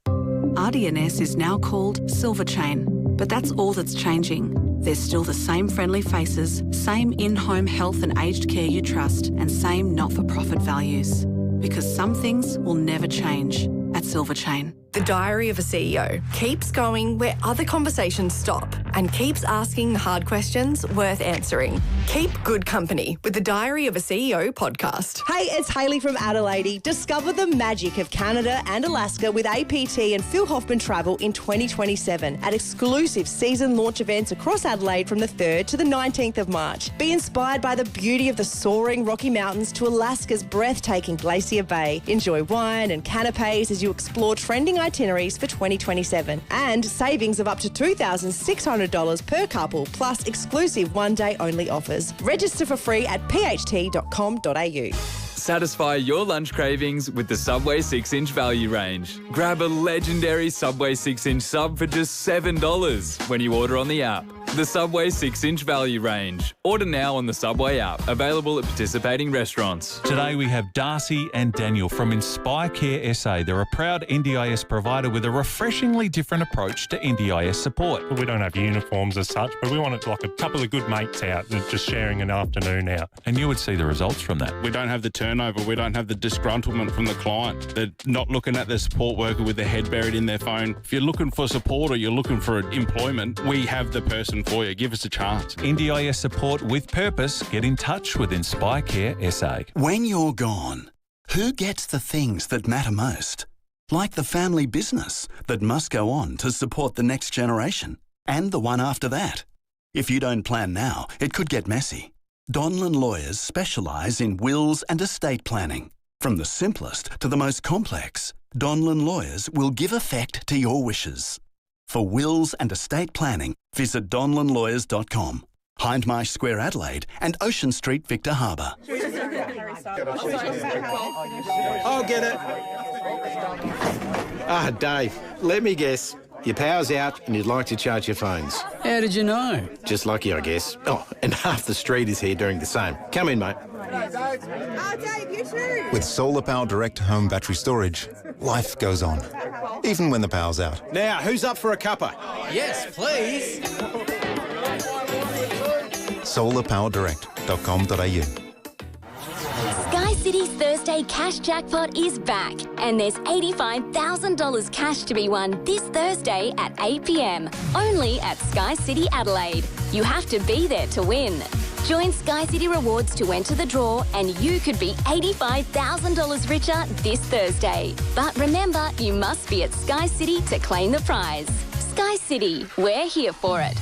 S3: RDNS is now called Silver Chain. But that's all that's changing. There's still the same friendly faces, same in-home health and aged care you trust, and same not-for-profit values. Because some things will never change at Silver Chain.
S13: The Diary of a CEO keeps going where other conversations stop and keeps asking the hard questions worth answering. Keep good company with the Diary of a CEO podcast.
S14: Hey, it's Hayley from Adelaide. Discover the magic of Canada and Alaska with APT and Phil Hoffman Travel in 2027 at exclusive season launch events across Adelaide from the 3rd to the 19th of March. Be inspired by the beauty of the soaring Rocky Mountains to Alaska's breathtaking Glacier Bay. Enjoy wine and canapes as you explore trending itineraries for 2027 and savings of up to $2,600 per couple, plus exclusive one-day only offers. Register for free at pht.com.au.
S16: Satisfy your lunch cravings with the Subway 6-inch value range. Grab a legendary Subway 6-inch sub for just $7 when you order on the app. The Subway 6-inch value range. Order now on the Subway app. Available at participating restaurants.
S15: Today we have Darcy and Daniel from Inspire Care SA. They're a proud NDIS provider with a refreshingly different approach to NDIS support.
S17: We don't have uniforms as such, but we want it like a couple of good mates out and just sharing an afternoon out.
S15: And you would see the results from that.
S18: We don't have the turnover. We don't have the disgruntlement from the client. They're not looking at the support worker with their head buried in their phone. If you're looking for support or you're looking for employment, we have the person for you. Give us a chance.
S15: NDIS support with purpose. Get in touch with Inspire Care SA.
S19: When you're gone,
S10: Who gets the things that matter most? Like the family business that must go on to support the next generation and the one after that. If you don't plan now, it could get messy. Donlan lawyers specialise in wills and estate planning. From the simplest to the most complex, Donlan lawyers will give effect to your wishes. For wills and estate planning, visit donlanlawyers.com. Hindmarsh Square, Adelaide, and Ocean Street, Victor Harbour.
S19: I'll get it. Ah, Dave, let me guess. Your power's out and you'd like to charge your phones.
S22: How did you know?
S19: Just lucky, I guess. Oh, and half the street is here doing the same. Come in, mate.
S23: Dave, you too.
S24: With Solar Power Direct Home Battery Storage, life goes on, even when the power's out.
S19: Now, who's up for a cuppa?
S22: Yes, please.
S24: solarpowerdirect.com.au.
S25: Sky City's Thursday Cash Jackpot is back, and there's $85,000 cash to be won this Thursday at 8 p.m. only at Sky City Adelaide. You have to be there to win. Join Sky City Rewards to enter the draw, and you could be $85,000 richer this Thursday. But remember, you must be at Sky City to claim the prize. Sky City, we're here for it.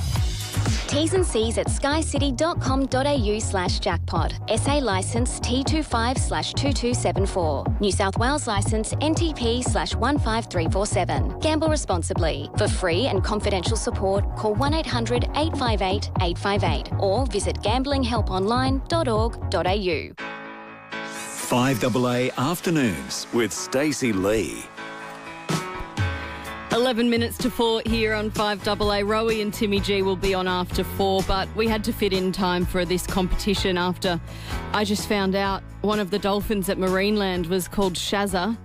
S25: T's and C's at skycity.com.au/jackpot. SA licence T25/2274. New South Wales licence NTP/15347. Gamble responsibly. For free and confidential support, call 1-800-858-858 or visit gamblinghelponline.org.au.
S4: 5AA Afternoons with Stacey Lee.
S21: 11 minutes to 4 here on 5AA. Rowie and Timmy G will be on after 4, but we had to fit in time for this competition after I just found out one of the dolphins at Marineland was called Shazza.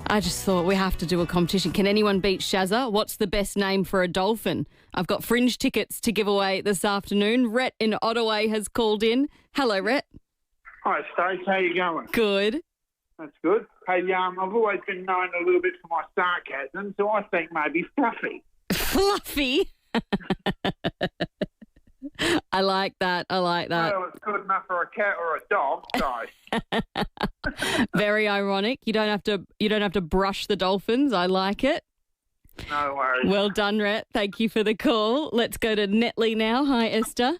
S21: I just thought we have to do a competition. Can anyone beat Shazza? What's the best name for a dolphin? I've got fringe tickets to give away this afternoon. Rhett in Ottawa has called in. Hello, Rhett.
S26: Hi, Stace. How you going?
S21: Good.
S26: That's good. Hey, I've always been known a little bit for my sarcasm, so I think maybe Fluffy.
S21: Fluffy? I like that.
S26: Well, it's good enough for a cat or a dog, so.
S21: Very ironic. You don't have to brush the dolphins. I like it.
S26: No worries.
S21: Well done, Rhett. Thank you for the call. Let's go to Netley now. Hi, Esther.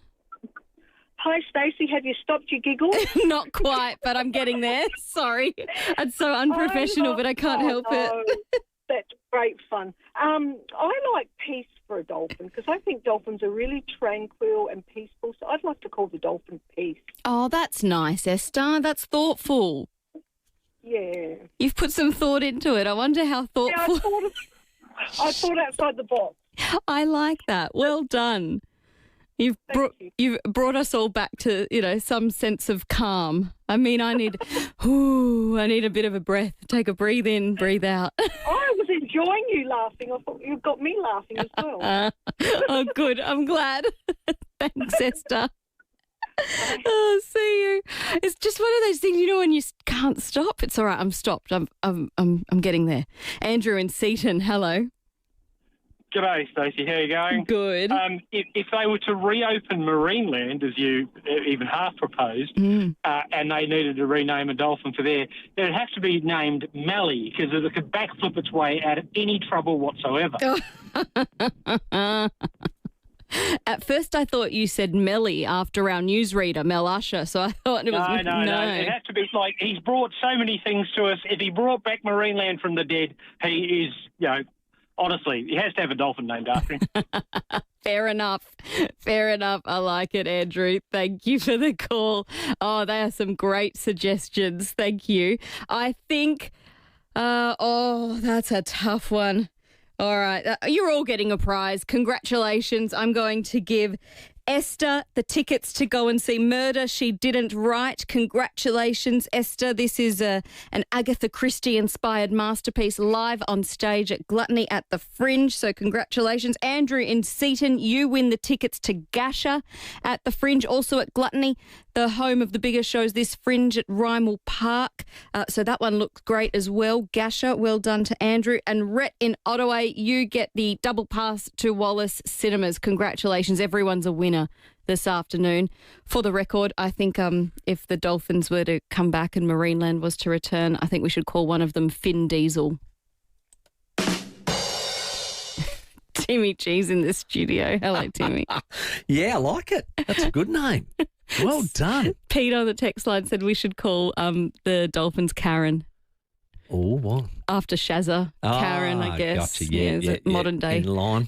S27: Hi, Stacey. Have you stopped your giggle?
S21: Not quite, but I'm getting there. Sorry. It's so unprofessional, but I can't help it.
S27: That's great fun. I like peace for a dolphin because I think dolphins are really tranquil and peaceful, so I'd like to call the dolphin Peace.
S21: Oh, that's nice, Esther. That's thoughtful.
S27: Yeah.
S21: You've put some thought into it. I wonder how thoughtful.
S27: Yeah, I thought outside the box.
S21: I like that. Well done. You've brought us all back to, some sense of calm. I mean, I need a bit of a breath. Take a breathe in, breathe out.
S27: I was enjoying you laughing. I thought you got me laughing as well.
S21: Oh, good. I'm glad. Thanks, Esther. Oh, see you. It's just one of those things, when you can't stop. It's all right. I'm stopped. I'm getting there. Andrew in Seaton. Hello.
S29: G'day, Stacey. How are you going?
S21: Good.
S29: If they were to reopen Marineland, as you even half proposed, and they needed to rename a dolphin for there, it'd have to be named Melly because it could backflip its way out of any trouble whatsoever.
S21: At first, I thought you said Melly after our newsreader, Mel Usher, so I thought it was...
S29: No. It has to be he's brought so many things to us. If he brought back Marineland from the dead, he is, honestly, he has to have a dolphin named after him.
S21: Fair enough. I like it, Andrew. Thank you for the call. Oh, they are some great suggestions. Thank you. I think, that's a tough one. All right. You're all getting a prize. Congratulations. I'm going to give Esther the tickets to go and see Murder She Didn't Write. Congratulations, Esther. This is an Agatha Christie-inspired masterpiece live on stage at Gluttony at the Fringe. So congratulations. Andrew in Seaton, you win the tickets to Gasha at the Fringe, also at Gluttony, the home of the biggest shows this Fringe at Rymel Park. So that one looks great as well. Gasha, well done to Andrew. And Rhett in Ottawa, you get the double pass to Wallace Cinemas. Congratulations. Everyone's a winner. winner this afternoon. For the record, I think if the Dolphins were to come back and Marineland was to return, I think we should call one of them Finn Diesel. Timmy G's in the studio. Hello, Timmy.
S2: Yeah, I like it. That's a good name. Well done.
S21: Pete on the text line said we should call the Dolphins Karen.
S2: Oh, what?
S21: After Shazza. Karen, I guess.
S2: Gotcha. Yeah,
S21: modern day.
S2: In line.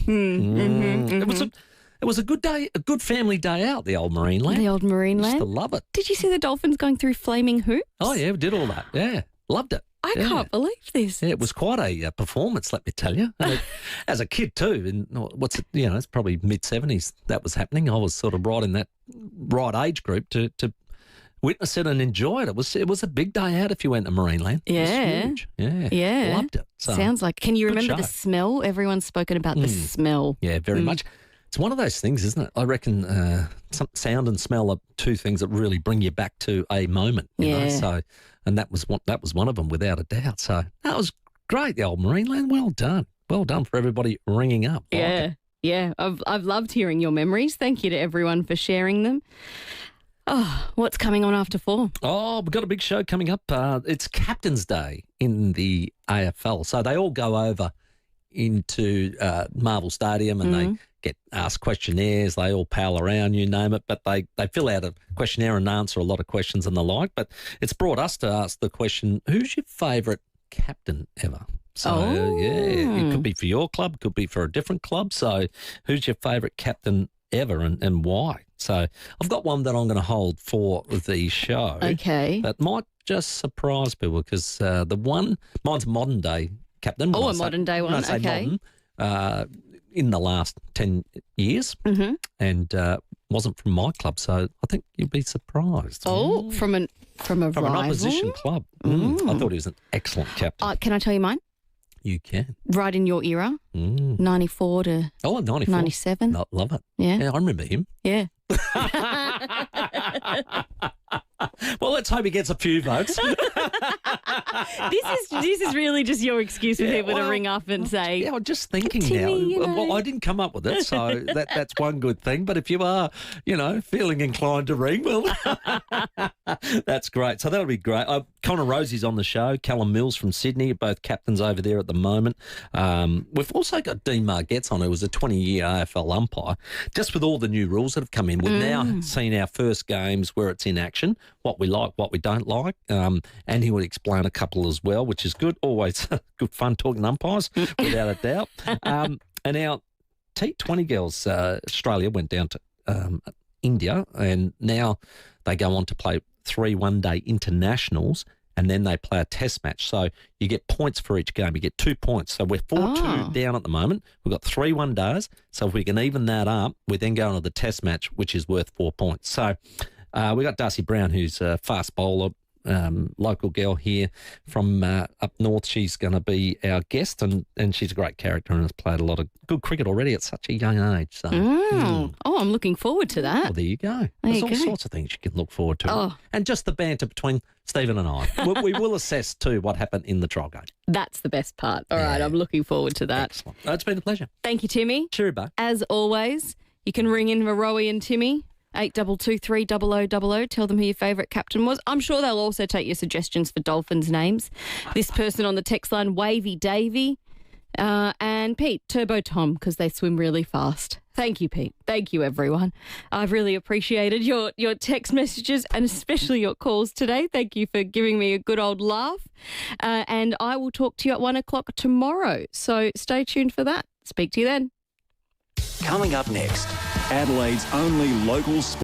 S2: It was a good day, a good family day out, the old Marineland.
S21: The old Marineland.
S2: Used to love it.
S21: Did you see the Dolphins going through flaming hoops?
S2: Oh, yeah, we did all that. Yeah, loved it.
S21: I can't believe this.
S2: Yeah, it was quite a performance, let me tell you. As a kid too, it's probably mid-70s that was happening. I was sort of right in that right age group to witness it and enjoy it. It was a big day out if you went to Marineland.
S21: Yeah.
S2: It was huge. Yeah. Loved it. So,
S21: sounds like, can you remember
S2: show.
S21: the smell? Everyone's spoken about the smell.
S2: Yeah, very much. It's one of those things, isn't it? I reckon sound and smell are two things that really bring you back to a moment. You know? So, and that was one of them, without a doubt. So that was great, the old Marineland. Well done for everybody ringing up.
S21: Yeah. I've loved hearing your memories. Thank you to everyone for sharing them. Oh, what's coming on after 4?
S2: Oh, we've got a big show coming up. It's Captain's Day in the AFL. So they all go over into Marvel Stadium and they get asked questionnaires. They all pal around, you name it, but they fill out a questionnaire and answer a lot of questions and the like. But it's brought us to ask the question, who's your favourite captain ever? So, it could be for your club, could be for a different club. So who's your favourite captain ever and why? So I've got one that I'm going to hold for the show.
S21: Okay.
S2: That might just surprise people because mine's a modern day captain.
S21: Oh, a modern day one.
S2: When I say modern, in the last 10 years and wasn't from my club. So I think you'd be surprised.
S21: Oh, from a rival?
S2: An opposition club. I thought he was an excellent captain.
S21: Can I tell you mine?
S2: You can.
S21: Right in your era, 94 to
S2: 94.
S21: 97.
S2: Love it.
S21: Yeah,
S2: I remember him.
S21: Yeah.
S2: Well, let's hope he gets a few votes.
S21: This is really just your excuse for people to ring up and say.
S2: Yeah, I'm just thinking
S21: Timmy,
S2: now. Well, I didn't come up with it, so that's one good thing. But if you are, feeling inclined to ring, well, that's great. So that'll be great. Connor Rosie's on the show. Callum Mills from Sydney, both captains over there at the moment. We've also got Dean Margetts on, who was a 20-year AFL umpire. Just with all the new rules that have come in, we've now seen our first games where it's in action, what we like, what we don't like, and he would explain a couple as well, which is good. Always good fun talking umpires, without a doubt. And our T20 girls, Australia went down to India, and now they go on to play 3 one-day internationals, and then they play a test match. So you get points for each game. You get 2 points. So we're 4-2 down at the moment. We've got 3 one-days. So if we can even that up, we then go into the test match, which is worth 4 points. So we got Darcy Brown, who's a fast bowler, local girl here from up north. She's going to be our guest, and she's a great character and has played a lot of good cricket already at such a young age. So,
S21: Oh, I'm looking forward to that.
S2: Well, there you go. There's all sorts of things you can look forward to. And just the banter between Stephen and I. we will assess too what happened in the trial game.
S21: That's the best part. All right, I'm looking forward to that.
S2: Excellent. It's been a pleasure.
S21: Thank you, Timmy.
S2: Cheerio, bye.
S21: As always, you can ring in for Rowie and Timmy. 8223 0000. Tell them who your favourite captain was. I'm sure they'll also take your suggestions for Dolphins names. This person on the text line, Wavy Davey, and Pete, Turbo Tom, because they swim really fast. Thank you, Pete. Thank you, everyone. I've really appreciated your text messages and especially your calls today. Thank you for giving me a good old laugh. And I will talk to you at 1 o'clock tomorrow. So stay tuned for that. Speak to you then.
S4: Coming up next, Adelaide's only local